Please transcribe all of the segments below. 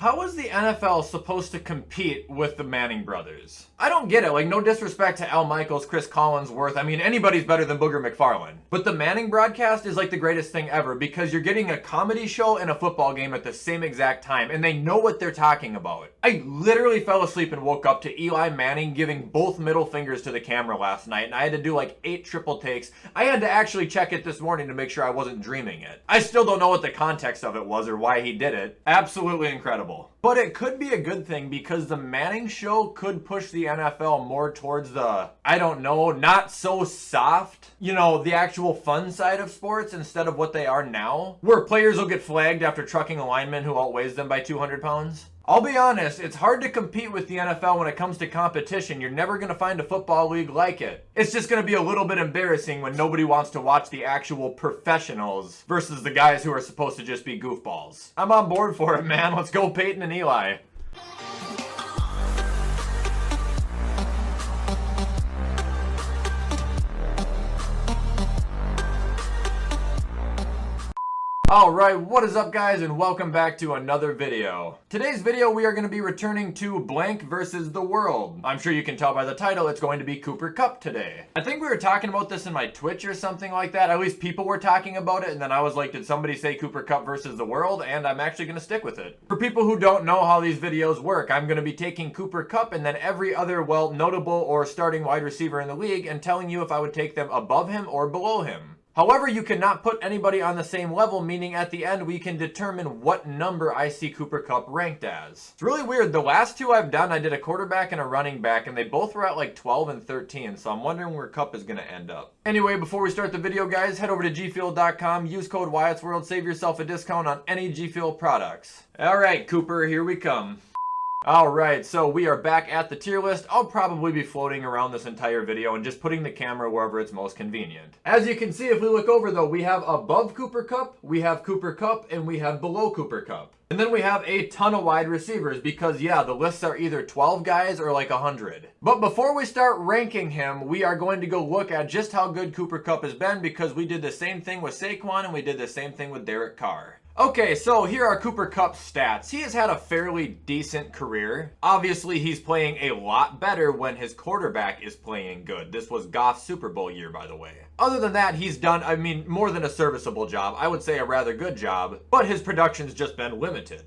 How is the NFL supposed to compete with the Manning brothers? I don't get it. Like, no disrespect to Al Michaels, Chris Collinsworth. I mean, anybody's better than Booger McFarland. But the Manning broadcast is like the greatest thing ever because you're getting a comedy show and a football game at the same exact time, and they know what they're talking about. I literally fell asleep and woke up to Eli Manning giving both middle fingers to the camera last night, and I had to do like 8 triple takes. I had to actually check it this morning to make sure I wasn't dreaming it. I still don't know what the context of it was or why he did it. Absolutely incredible. But it could be a good thing because the Manning show could push the NFL more towards the, I don't know, not so soft, you know, the actual fun side of sports instead of what they are now, where players will get flagged after trucking a lineman who outweighs them by 200 pounds. I'll be honest, it's hard to compete with the NFL when it comes to competition. You're never going to find a football league like it. It's just going to be a little bit embarrassing when nobody wants to watch the actual professionals versus the guys who are supposed to just be goofballs. I'm on board for it, man. Let's go Peyton and Eli. Alright, what is up guys, and welcome back to another video. Today's video we are going to be returning to Blank versus the World. I'm sure you can tell by the title it's going to be Cooper Kupp today. I think we were talking about this in my Twitch or something like that. At least people were talking about it, and then I was like, did somebody say Cooper Kupp versus the World? And I'm actually going to stick with it. For people who don't know how these videos work, I'm going to be taking Cooper Kupp and then every other, well, notable or starting wide receiver in the league and telling you if I would take them above him or below him. However, you cannot put anybody on the same level, meaning at the end we can determine what number I see Cooper Kupp ranked as. It's really weird. The last two I've done, I did a quarterback and a running back, and they both were at like 12 and 13, so I'm wondering where Kupp is going to end up. Anyway, before we start the video, guys, head over to gfuel.com, use code WyattzWorld, save yourself a discount on any G Fuel products. Alright, Cooper, here we come. Alright, so we are back at the tier list. I'll probably be floating around this entire video and just putting the camera wherever it's most convenient. As you can see, if we look over though, we have above Cooper Kupp, we have Cooper Kupp, and we have below Cooper Kupp. And then we have a ton of wide receivers because yeah, the lists are either 12 guys or like 100. But before we start ranking him, we are going to go look at just how good Cooper Kupp has been because we did the same thing with Saquon and we did the same thing with Derek Carr. Okay, so here are Cooper Kupp's stats. He has had a fairly decent career. Obviously, he's playing a lot better when his quarterback is playing good. This was Goff's Super Bowl year, by the way. Other than that, he's done, I mean, more than a serviceable job. I would say a rather good job, but his production's just been limited.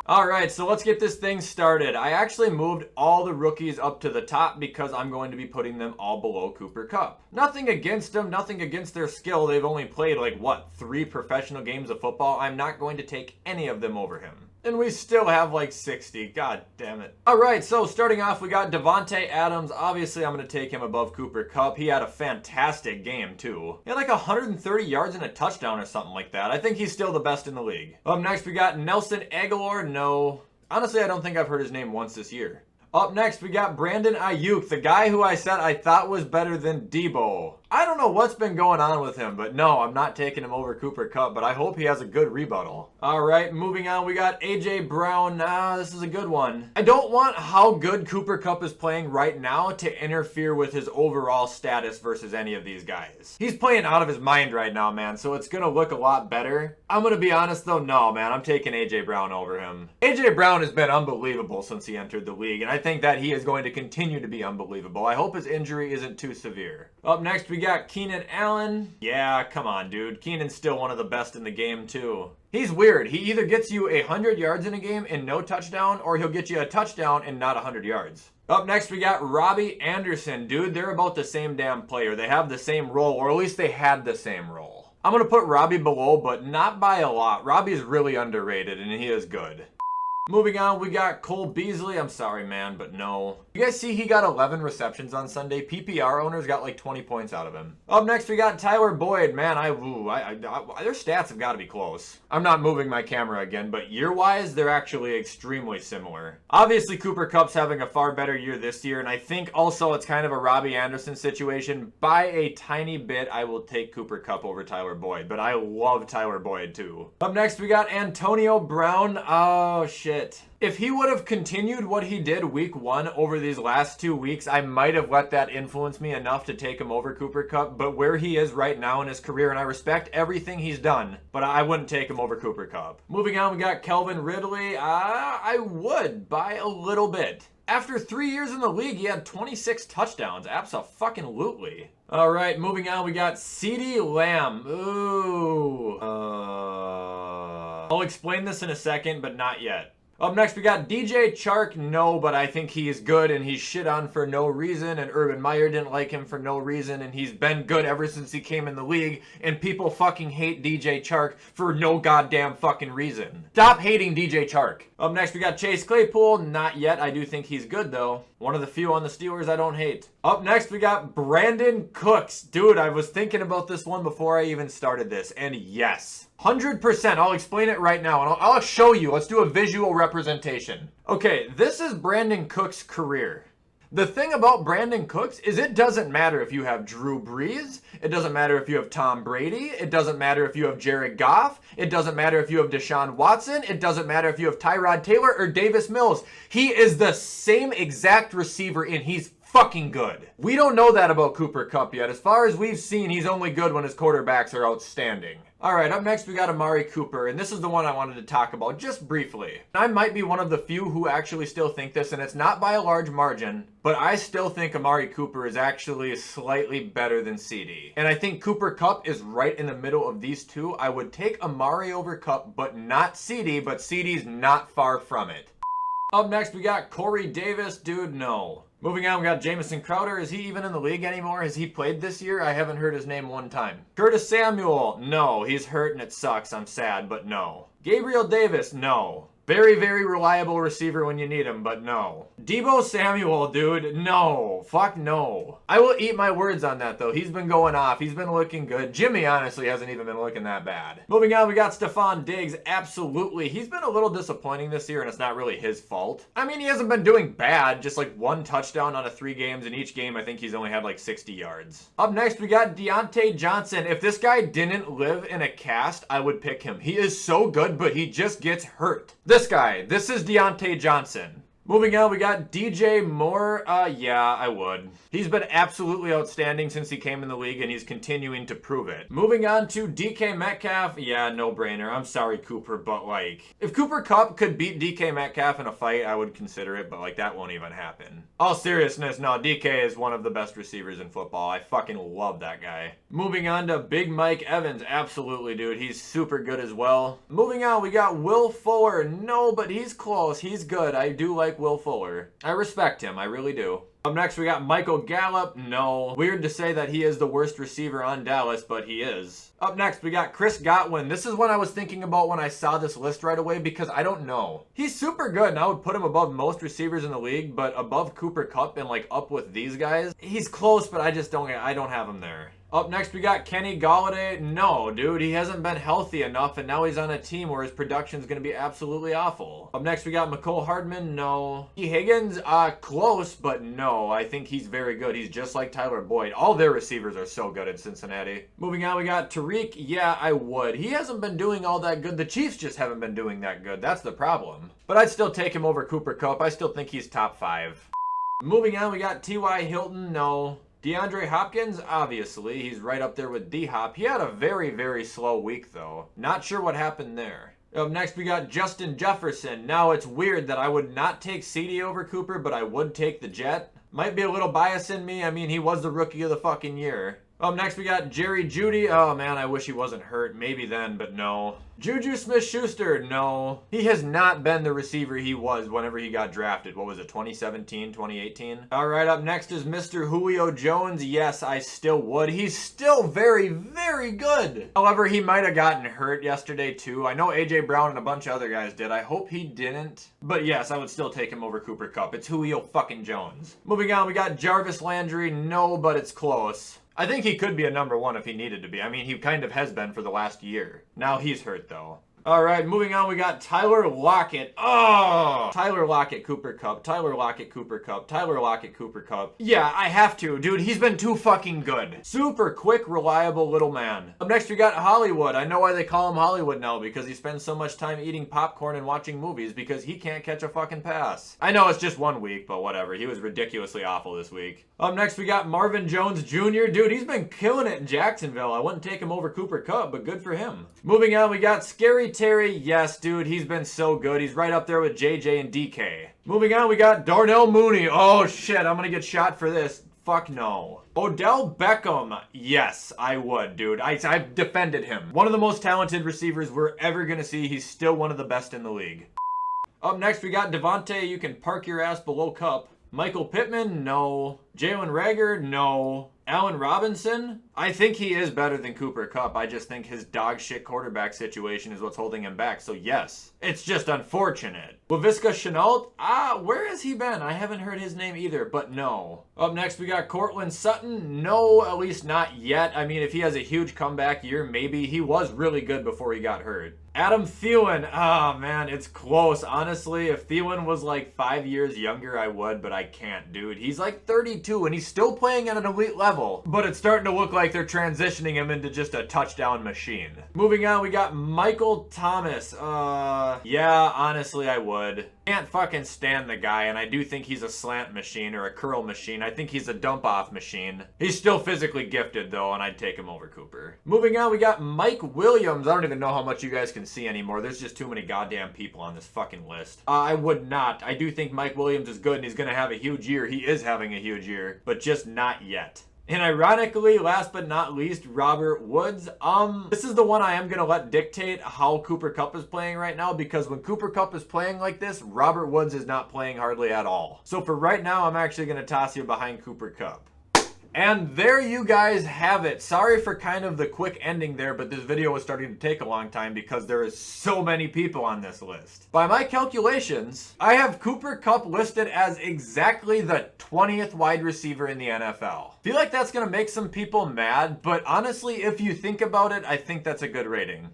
Alright, so let's get this thing started. I actually moved all the rookies up to the top because I'm going to be putting them all below Cooper Kupp. Nothing against them, nothing against their skill. They've only played like, what, 3 professional games of football? I'm not going to take any of them over him. And we still have like 60. God damn it. Alright, so starting off, we got Davante Adams. Obviously, I'm going to take him above Cooper Kupp. He had a fantastic game, too. He had like 130 yards and a touchdown or something like that. I think he's still the best in the league. Up next, we got Nelson Aguilar. No. Honestly, I don't think I've heard his name once this year. Up next, we got Brandon Ayuk, the guy who I said I thought was better than Debo. I don't know what's been going on with him, but no, I'm not taking him over Cooper Kupp, but I hope he has a good rebuttal. Alright, moving on, we got AJ Brown. This is a good one. I don't want how good Cooper Kupp is playing right now to interfere with his overall status versus any of these guys. He's playing out of his mind right now, man, so it's gonna look a lot better. I'm gonna be honest though, no, man, I'm taking AJ Brown over him. AJ Brown has been unbelievable since he entered the league, and I think that he is going to continue to be unbelievable. I hope his injury isn't too severe. Up next, we got Keenan Allen. Yeah, come on, dude. Keenan's still one of the best in the game, too. He's weird. He either gets you 100 yards in a game and no touchdown, or he'll get you a touchdown and not 100 yards. Up next, we got Robbie Anderson. Dude, they're about the same damn player. They have the same role, or at least they had the same role. I'm going to put Robbie below, but not by a lot. Robbie's really underrated, and he is good. Moving on, we got Cole Beasley. I'm sorry, man, but no. You guys see he got 11 receptions on Sunday? PPR owners got like 20 points out of him. Up next, we got Tyler Boyd. Man, their stats have got to be close. I'm not moving my camera again, but year-wise, they're actually extremely similar. Obviously, Cooper Kupp's having a far better year this year, and I think also it's kind of a Robbie Anderson situation. By a tiny bit, I will take Cooper Kupp over Tyler Boyd, but I love Tyler Boyd too. Up next, we got Antonio Brown. Oh, shit. it. If he would have continued what he did week 1 over these last 2 weeks, I might have let that influence me enough to take him over Cooper Kupp. But where he is right now in his career, and I respect everything he's done, but I wouldn't take him over Cooper Kupp. Moving on, we got Kelvin Ridley. I would by a little bit. After 3 years in the league, he had 26 touchdowns. Abso-fucking-lutely. All right, moving on, we got CeeDee Lamb. Ooh. I'll explain this in a second, but not yet. Up next, we got DJ Chark. No, but I think he is good, and he's shit on for no reason, and Urban Meyer didn't like him for no reason, and he's been good ever since he came in the league, and people fucking hate DJ Chark for no goddamn fucking reason. Stop hating DJ Chark. Up next, we got Chase Claypool. Not yet. I do think he's good, though. One of the few on the Steelers I don't hate. Up next, we got Brandon Cooks. Dude, I was thinking about this one before I even started this, and yes. 100%. I'll explain it right now, and I'll show you. Let's do a visual representation. Okay, this is Brandon Cooks' career. The thing about Brandon Cooks is it doesn't matter if you have Drew Brees. It doesn't matter if you have Tom Brady. It doesn't matter if you have Jared Goff. It doesn't matter if you have Deshaun Watson. It doesn't matter if you have Tyrod Taylor or Davis Mills. He is the same exact receiver, and he's fucking good. We don't know that about Cooper Kupp yet. As far as we've seen, he's only good when his quarterbacks are outstanding. All right, up next we got Amari Cooper, and this is the one I wanted to talk about just briefly. I might be one of the few who actually still think this, and it's not by a large margin, but I still think Amari Cooper is actually slightly better than CeeDee. And I think Cooper Kupp is right in the middle of these two. I would take Amari over Kupp, but not CeeDee, but CeeDee's not far from it. Up next we got Corey Davis. Dude, no. Moving on, we got Jameson Crowder. Is he even in the league anymore? Has he played this year? I haven't heard his name one time. Curtis Samuel. No. He's hurt and it sucks. I'm sad, but no. Gabriel Davis. No. Very, very reliable receiver when you need him, but no. Deebo Samuel, dude, no. Fuck no. I will eat my words on that, though. He's been going off. He's been looking good. Jimmy, honestly, hasn't even been looking that bad. Moving on, we got Stephon Diggs. Absolutely. He's been a little disappointing this year, and it's not really his fault. I mean, he hasn't been doing bad. Just like one touchdown out of 3 games. In each game, I think he's only had like 60 yards. Up next, we got Deontay Johnson. If this guy didn't live in a cast, I would pick him. He is so good, but he just gets hurt. This guy, this is Deontay Johnson. Moving on, we got DJ Moore. Yeah, I would. He's been absolutely outstanding since he came in the league, and he's continuing to prove it. Moving on to DK Metcalf. Yeah, no brainer. I'm sorry, Cooper, but like, if Cooper Kupp could beat DK Metcalf in a fight, I would consider it, but like, that won't even happen. All seriousness, no, DK is one of the best receivers in football. I fucking love that guy. Moving on to Big Mike Evans. Absolutely, dude. He's super good as well. Moving on, we got Will Fuller. No, but he's close. He's good. I do like Will Fuller. I respect him. I really do. Up next, we got Michael Gallup. No. Weird to say that he is the worst receiver on Dallas, but he is. Up next, we got Chris Godwin. This is what I was thinking about when I saw this list right away because I don't know. He's super good, and I would put him above most receivers in the league, but above Cooper Kupp and like up with these guys. He's close, but I don't have him there. Up next, we got Kenny Gallaudet. No, dude, he hasn't been healthy enough, and now he's on a team where his production is going to be absolutely awful. Up next, we got McCole Hardman. No. T. Higgins, close, but no. I think he's very good. He's just like Tyler Boyd. All their receivers are so good at Cincinnati. Moving on, we got Tariq. Yeah, I would. He hasn't been doing all that good. The Chiefs just haven't been doing that good. That's the problem. But I'd still take him over Cooper Kupp. I still think he's top 5. Moving on, we got T.Y. Hilton. No. DeAndre Hopkins, obviously, he's right up there with D-Hop. He had a very, very slow week, though. Not sure what happened there. Up next, we got Justin Jefferson. Now, it's weird that I would not take CeeDee over Cooper, but I would take the Jet. Might be a little bias in me. I mean, he was the rookie of the fucking year. Up next, we got Jerry Jeudy. Oh, man, I wish he wasn't hurt. Maybe then, but no. Juju Smith-Schuster, no. He has not been the receiver he was whenever he got drafted. What was it, 2017, 2018? All right, up next is Mr. Julio Jones. Yes, I still would. He's still very, very good. However, he might have gotten hurt yesterday, too. I know A.J. Brown and a bunch of other guys did. I hope he didn't. But yes, I would still take him over Cooper Kupp. It's Julio fucking Jones. Moving on, we got Jarvis Landry. No, but it's close. I think he could be a number 1 if he needed to be. I mean, he kind of has been for the last year. Now he's hurt, though. All right, moving on, we got Tyler Lockett. Oh, Tyler Lockett, Cooper Kupp. Tyler Lockett, Cooper Kupp. Tyler Lockett, Cooper Kupp. Yeah, I have to, dude. He's been too fucking good. Super quick, reliable little man. Up next, we got Hollywood. I know why they call him Hollywood now, because he spends so much time eating popcorn and watching movies because he can't catch a fucking pass. I know it's just 1 week, but whatever. He was ridiculously awful this week. Up next, we got Marvin Jones Jr. Dude, he's been killing it in Jacksonville. I wouldn't take him over Cooper Kupp, but good for him. Moving on, we got Scary Terry. Yes, dude, he's been so good. He's right up there with JJ and DK. Moving on, we got Darnell Mooney. Oh, shit, I'm gonna get shot for this. Fuck no. Odell Beckham. Yes, I would, dude. I've defended him. One of the most talented receivers we're ever gonna see. He's still one of the best in the league. Up next, we got Devontae. You can park your ass below Kupp. Michael Pittman? No. Jalen Reagor? No. Allen Robinson? I think he is better than Cooper Kupp. I just think his dog shit quarterback situation is what's holding him back. So yes, it's just unfortunate. Laviska Shenault? Where has he been? I haven't heard his name either, but no. Up next, we got Cortland Sutton. No, at least not yet. I mean, if he has a huge comeback year, maybe. He was really good before he got hurt. Adam Thielen. Oh, man, it's close. Honestly, if Thielen was like 5 years younger, I would, but I can't, dude. He's like 32, and he's still playing at an elite level. But it's starting to look like they're transitioning him into just a touchdown machine. Moving on, we got Michael Thomas. Yeah, honestly, I would. Can't fucking stand the guy, and I do think he's a slant machine or a curl machine. I think he's a dump-off machine. He's still physically gifted, though, and I'd take him over Cooper. Moving on, we got Mike Williams. I don't even know how much you guys can see anymore. There's just too many goddamn people on this fucking list. I would not. I do think Mike Williams is good, and he's going to have a huge year. He is having a huge year, but just not yet. And ironically, last but not least, Robert Woods. This is the one I am going to let dictate how Cooper Kupp is playing right now, because when Cooper Kupp is playing like this, Robert Woods is not playing hardly at all. So for right now, I'm actually going to toss you behind Cooper Kupp. And there you guys have it. Sorry for kind of the quick ending there, but this video was starting to take a long time because there is so many people on this list. By my calculations, I have Cooper Kupp listed as exactly the 20th wide receiver in the NFL. Feel like that's going to make some people mad, but honestly, if you think about it, I think that's a good rating.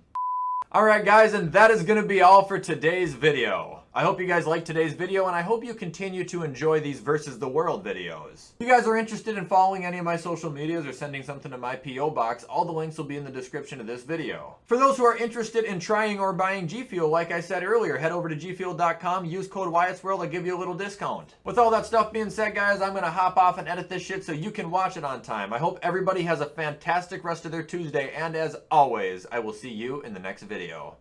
Alright guys, and that is going to be all for today's video. I hope you guys liked today's video, and I hope you continue to enjoy these Versus the World videos. If you guys are interested in following any of my social medias or sending something to my P.O. box, all the links will be in the description of this video. For those who are interested in trying or buying G Fuel, like I said earlier, head over to gfuel.com, use code WyattzWorld, I'll give you a little discount. With all that stuff being said, guys, I'm going to hop off and edit this shit so you can watch it on time. I hope everybody has a fantastic rest of their Tuesday, and as always, I will see you in the next video.